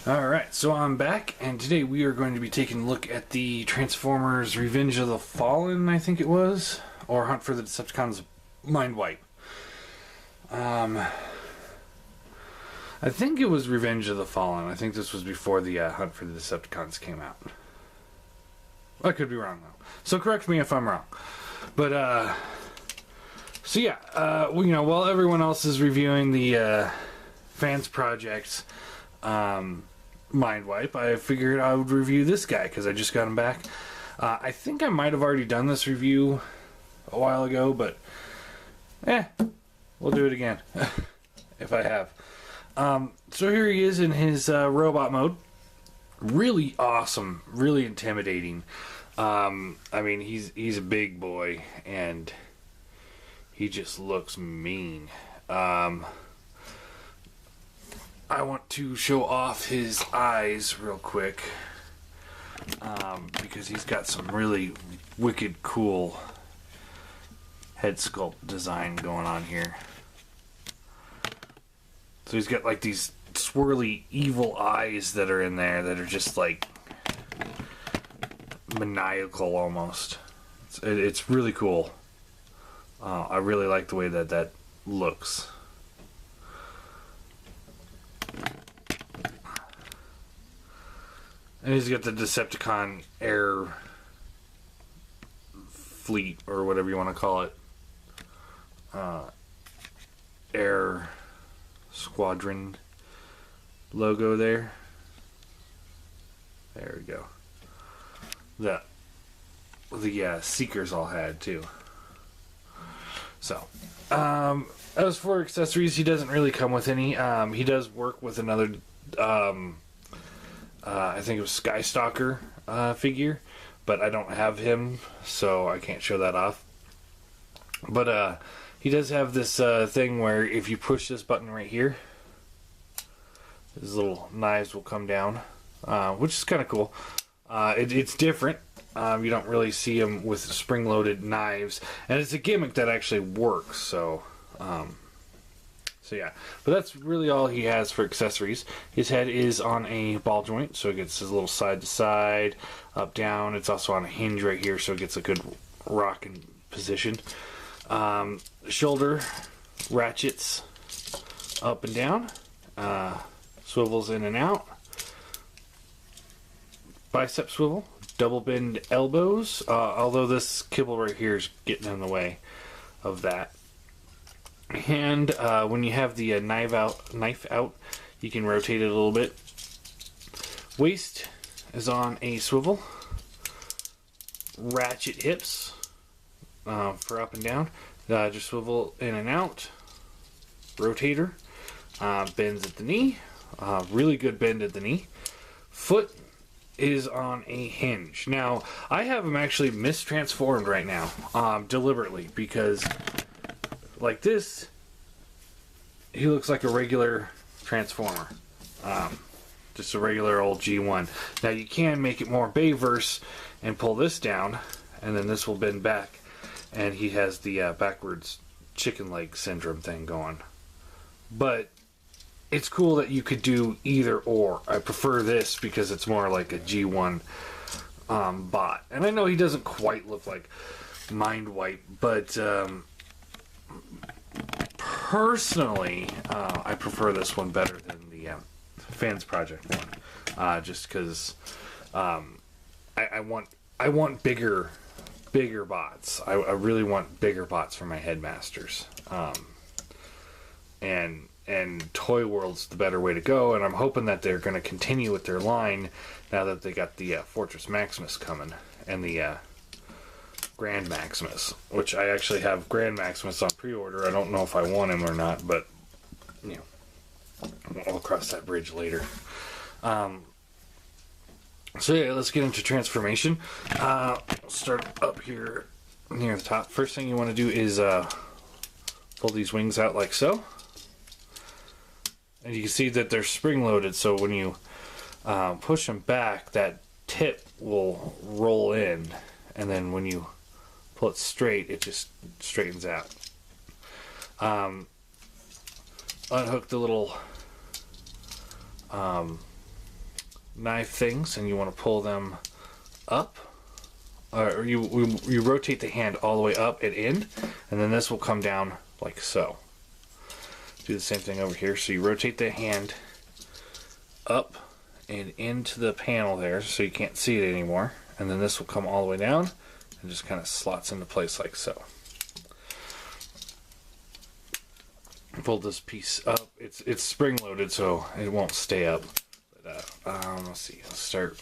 Alright, so I'm back, and today we are going to be taking a look at the Transformers Revenge of the Fallen, I think it was, or Hunt for the Decepticons Mind Wipe. I think it was Revenge of the Fallen. I think this was before the Hunt for the Decepticons came out. I could be wrong, though. So correct me if I'm wrong. But, so yeah, while everyone else is reviewing the Fans Project Mind Wipe, I figured I would review this guy because I just got him back. I think I might have already done this review a while ago, but we'll do it again if I have. So here he is in his robot mode. Really awesome, really intimidating. I mean, he's a big boy and he just looks mean. I want to show off his eyes real quick, because he's got some really wicked cool head sculpt design going on here. So he's got like these swirly evil eyes that are in there that are just like maniacal almost. It's really cool. I really like the way that looks. And he's got the Decepticon air fleet, or whatever you want to call it. Air squadron logo there. There we go. The Seekers all had too. So, as for accessories, he doesn't really come with any. He does work with another, I think it was Skystalker figure, but I don't have him, so I can't show that off. But he does have this thing where if you push this button right here, his little knives will come down, which is kind of cool. It's different. You don't really see him with spring-loaded knives, and it's a gimmick that actually works. So yeah, but that's really all he has for accessories. His head is on a ball joint, so it gets his little side to side, up, down. It's also on a hinge right here, so it gets a good rocking position. Shoulder ratchets up and down, swivels in and out. Bicep swivel, double bend elbows, although this kibble right here is getting in the way of that. And when you have the knife out, you can rotate it a little bit. Waist is on a swivel. Ratchet hips for up and down. Just swivel in and out. Rotator. Bends at the knee. Really good bend at the knee. Foot is on a hinge. Now, I have him actually mistransformed right now, deliberately, because like this, he looks like a regular Transformer. Just a regular old G1. Now, you can make it more Bayverse and pull this down, and then this will bend back, and he has the backwards chicken leg syndrome thing going. But it's cool that you could do either or. I prefer this because it's more like a G1 bot. And I know he doesn't quite look like Mind Wipe, but personally, I prefer this one better than the Fans Project one. Just because I want bigger bots. I really want bigger bots for my headmasters. And Toy World's the better way to go, and I'm hoping that they're going to continue with their line now that they got the Fortress Maximus coming, and the Grand Maximus, which I actually have Grand Maximus on pre-order. I don't know if I want him or not, but, I'll cross that bridge later. So yeah, let's get into transformation. Start up here near the top. First thing you want to do is pull these wings out like so. And you can see that they're spring-loaded, so when you push them back, that tip will roll in, and then when you pull it straight, it just straightens out. Unhook the little knife things and you want to pull them up, or you rotate the hand all the way up and in, and then this will come down like so. Do the same thing over here. So you rotate the hand up and into the panel there so you can't see it anymore, and then this will come all the way down and just kind of slots into place like so. Fold this piece up. It's spring loaded so it won't stay up. But, let's see. Let's start.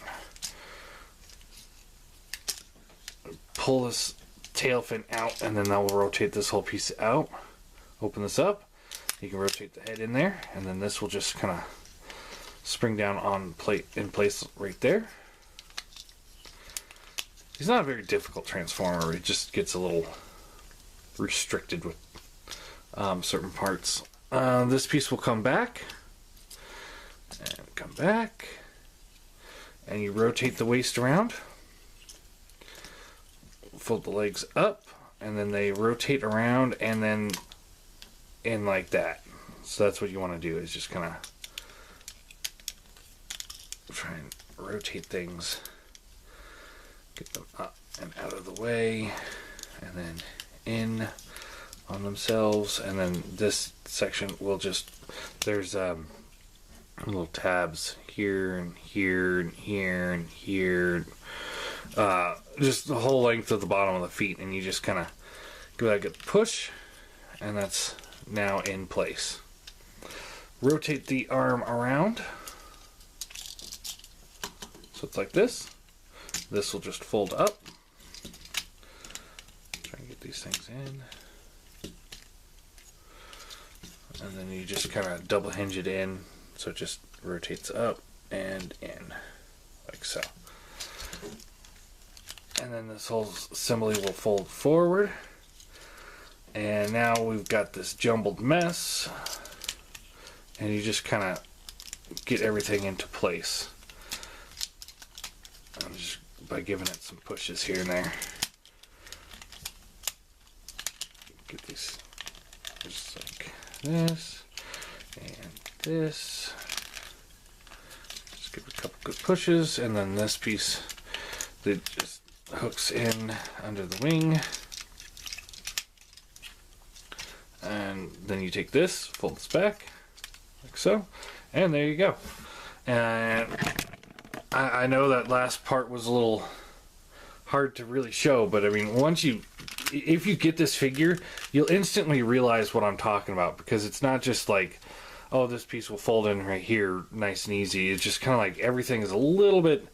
Pull this tail fin out, and then that will rotate this whole piece out. Open this up. You can rotate the head in there, and then this will just kind of spring down on in place right there. He's not a very difficult transformer. It just gets a little restricted with certain parts. This piece will come back and come back, and you rotate the waist around, fold the legs up, and then they rotate around and then in like that. So that's what you want to do, is just kind of try and rotate things, get them up and out of the way, and then in on themselves. And then this section will just, there's little tabs here and here and here and here, just the whole length of the bottom of the feet, and you just kind of give that a good push, and that's now in place. Rotate the arm around so it's like this. This will just fold up. Try and get these things in, and then you just kind of double hinge it in so it just rotates up and in like so. And then this whole assembly will fold forward, and now we've got this jumbled mess, and you just kind of get everything into place just by giving it some pushes here and there. Get these just like this and this. Just give it a couple good pushes, and then this piece that just hooks in under the wing, and then you take this, fold this back like so, and there you go. And I know that last part was a little hard to really show, but I mean, if you get this figure, you'll instantly realize what I'm talking about, because it's not just like, oh, this piece will fold in right here nice and easy. It's just kind of like everything is a little bit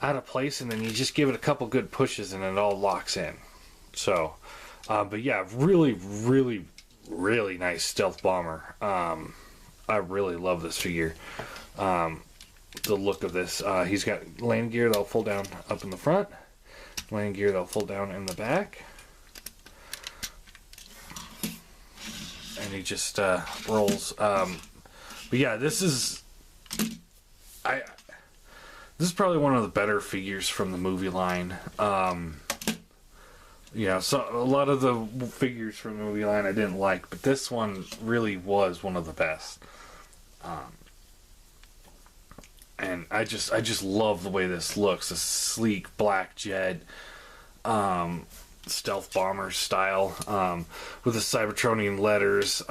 out of place, and then you just give it a couple good pushes and it all locks in. So but yeah, really nice stealth bomber. I really love this figure. The look of this, he's got landing gear that'll fold down up in the front, landing gear that'll fold down in the back, and he just rolls. But yeah, this is probably one of the better figures from the movie line. Yeah, so a lot of the figures from the movie line I didn't like, but this one really was one of the best. And I just love the way this looks. This sleek black jet stealth bomber style with the Cybertronian letters.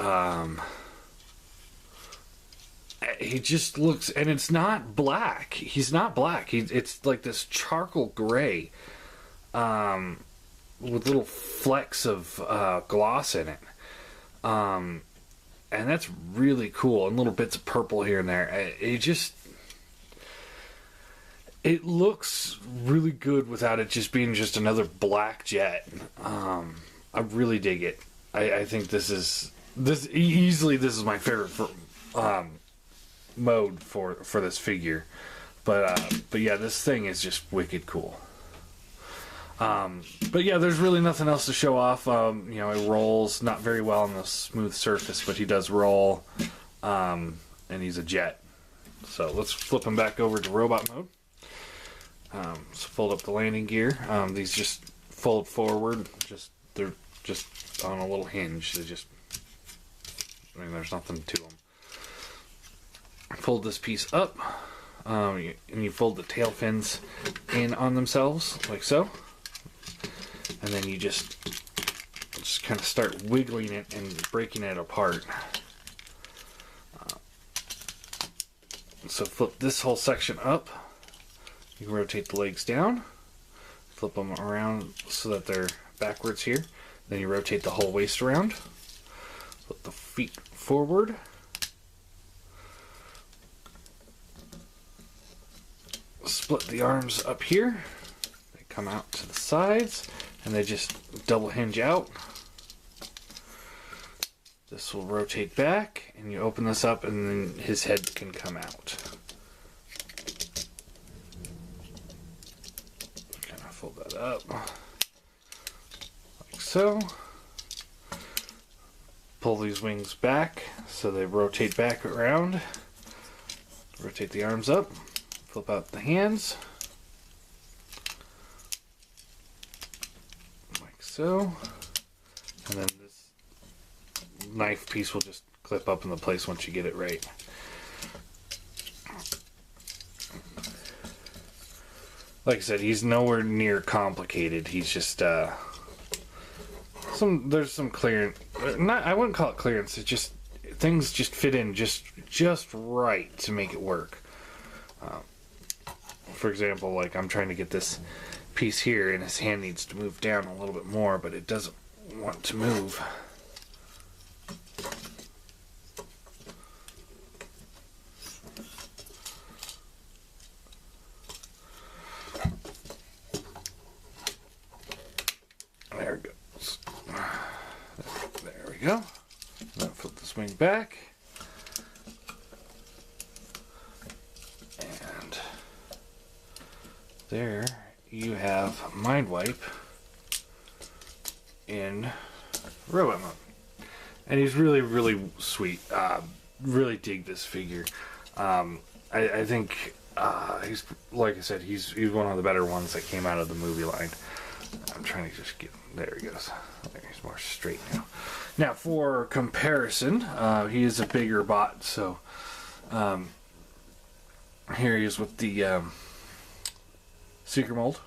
He just looks, and it's not black. He's not black. It's like this charcoal gray with little flecks of gloss in it. And that's really cool. And little bits of purple here and there. It looks really good without it just being just another black jet. I really dig it. I think this is easily my favorite mode for this figure. But yeah, this thing is just wicked cool. But yeah, there's really nothing else to show off. It rolls not very well on the smooth surface, but he does roll, and he's a jet. So let's flip him back over to robot mode. So fold up the landing gear. These just fold forward. They're just on a little hinge. There's nothing to them. Fold this piece up and you fold the tail fins in on themselves like so, and then you just kind of start wiggling it and breaking it apart. So flip this whole section up. You can rotate the legs down, flip them around so that they're backwards here. Then you rotate the whole waist around, flip the feet forward, split the arms up here. They come out to the sides and they just double hinge out. This will rotate back and you open this up and then his head can come out. Kind of fold that up like so. Pull these wings back so they rotate back around. Rotate the arms up. Flip out the hands. Like so. And then this knife piece will just clip up in the place once you get it right. Like I said, he's nowhere near complicated. He's just there's some clearance. I wouldn't call it clearance. It's just things just fit in just right to make it work. For example, like I'm trying to get this piece here, and his hand needs to move down a little bit more, but it doesn't want to move. There it goes. There we go. Now flip the swing back. And there you have Mind Wipe in robot mode. And he's really, really sweet. Really dig this figure. I think he's, like I said, he's one of the better ones that came out of the movie line. I'm trying to just get, there he goes. There, he's more straight now. Now for comparison, he is a bigger bot, so here he is with the Seeker mold.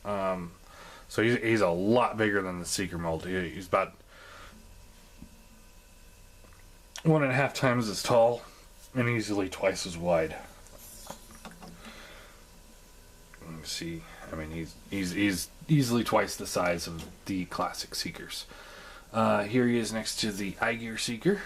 So he's a lot bigger than the Seeker mold. He's about 1.5 times as tall and easily twice as wide. Let me see. I mean, he's easily twice the size of the classic Seekers. Here he is next to the iGear Seeker.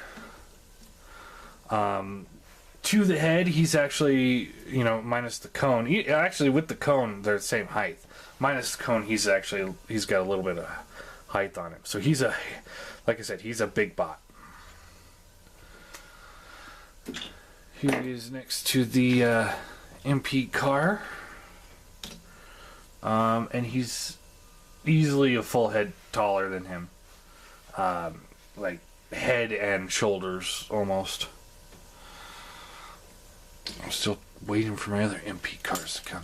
To the head, he's actually, minus the cone. Actually, with the cone, they're the same height. Minus the cone, he's got a little bit of height on him. So he's like I said, he's a big bot. Here he is next to the MP car. And he's easily a full head taller than him. Like head and shoulders almost. I'm still waiting for my other MP cars to come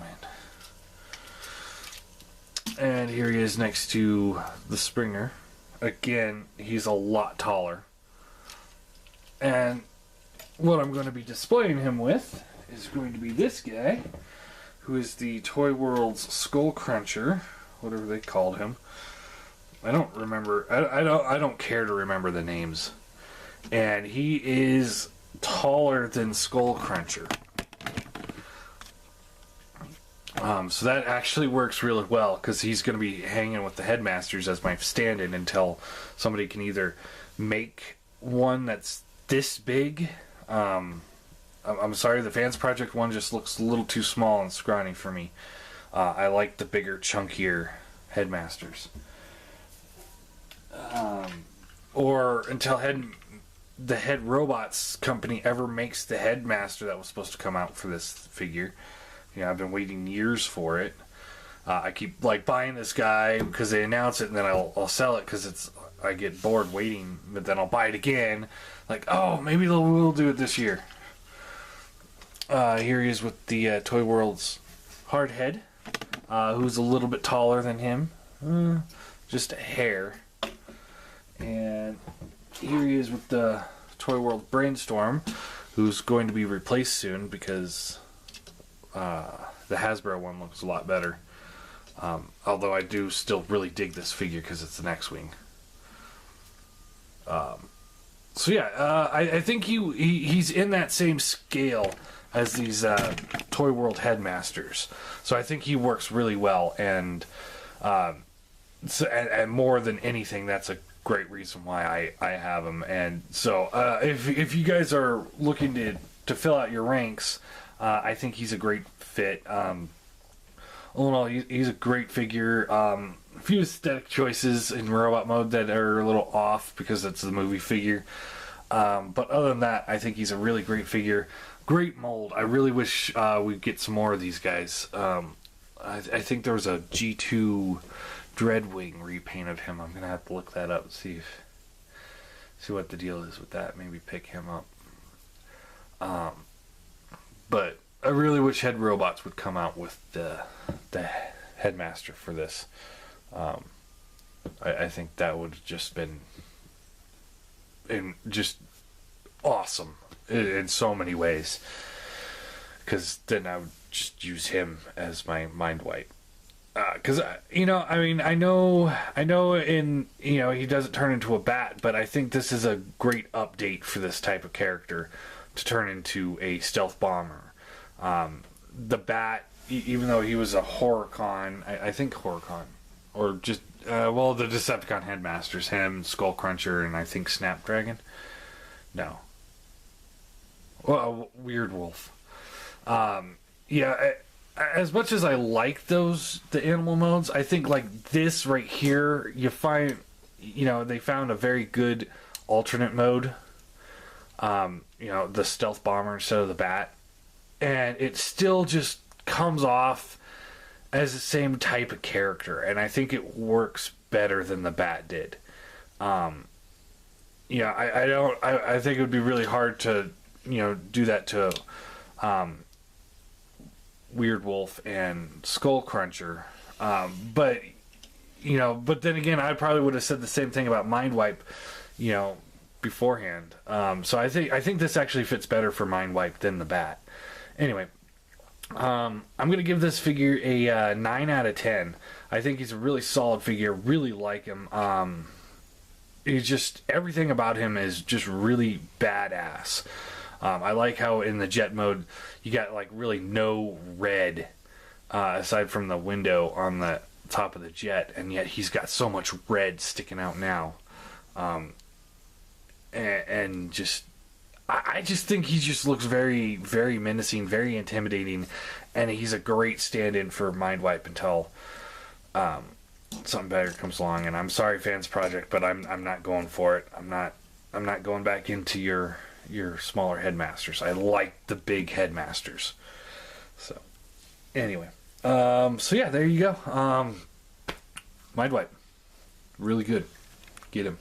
in. And here he is next to the Springer. Again, he's a lot taller. And what I'm going to be displaying him with is going to be this guy, who is the Toy World's Skull Cruncher, whatever they called him. I don't remember. I don't care to remember the names. And he is taller than Skull Cruncher. So that actually works really well, because he's going to be hanging with the Headmasters as my stand-in until somebody can either make one that's this big. I'm sorry, the Fans Project one just looks a little too small and scrawny for me. I like the bigger, chunkier Headmasters. Or until the Head Robots company ever makes the Headmaster that was supposed to come out for this figure. I've been waiting years for it. I keep buying this guy because they announce it, and then I'll sell it because I get bored waiting, but then I'll buy it again. Oh, maybe we'll do it this year. Here he is with the Toy World's Hardhead, who's a little bit taller than him, just a hair. And here he is with the Toy World Brainstorm, who's going to be replaced soon because the Hasbro one looks a lot better. Although I do still really dig this figure because it's an X-Wing. So yeah, I think he's in that same scale as these Toy World Headmasters. So I think he works really well, and more than anything, that's a great reason why I have him. And so if you guys are looking to fill out your ranks, I think he's a great fit. All in all, he's a great figure. A few aesthetic choices in robot mode that are a little off because it's the movie figure. But other than that, I think he's a really great figure. Great mold. I really wish we'd get some more of these guys. I think there was a G2 Dreadwing repaint of him. I'm going to have to look that up and see what the deal is with that. Maybe pick him up. But I really wish Head Robots would come out with the Headmaster for this. I think that would have just been just awesome in so many ways. Because then I would just use him as my mind wipe. Because I know he doesn't turn into a bat, but I think this is a great update for this type of character to turn into a stealth bomber. The bat, even though he was a Horicon, I think Horicon, or just the Decepticon Headmasters, him, Skullcruncher, and I think Snapdragon. No, well, Weird Wolf. As much as I like the animal modes, I think like this right here, you find, they found a very good alternate mode. The stealth bomber instead of the bat. And it still just comes off as the same type of character. And I think it works better than the bat did. I think it would be really hard to, do that to Weird Wolf and Skullcruncher. But then again, I probably would have said the same thing about Mind Wipe, beforehand. So I think this actually fits better for Mind Wipe than the bat. Anyway, I'm going to give this figure a 9 out of 10. I think he's a really solid figure. Really like him. He's just, everything about him is just really badass. I like how in the jet mode, you got like really no red, aside from the window on the top of the jet, and yet he's got so much red sticking out now. And just, I just think he just looks very, very menacing, very intimidating, and he's a great stand-in for Mind Wipe until something better comes along. And I'm sorry, Fans Project, but I'm not going for it. I'm not going back into your smaller headmasters. I like the big headmasters. So anyway, yeah, there you go. Mind Wipe, really good. Get him.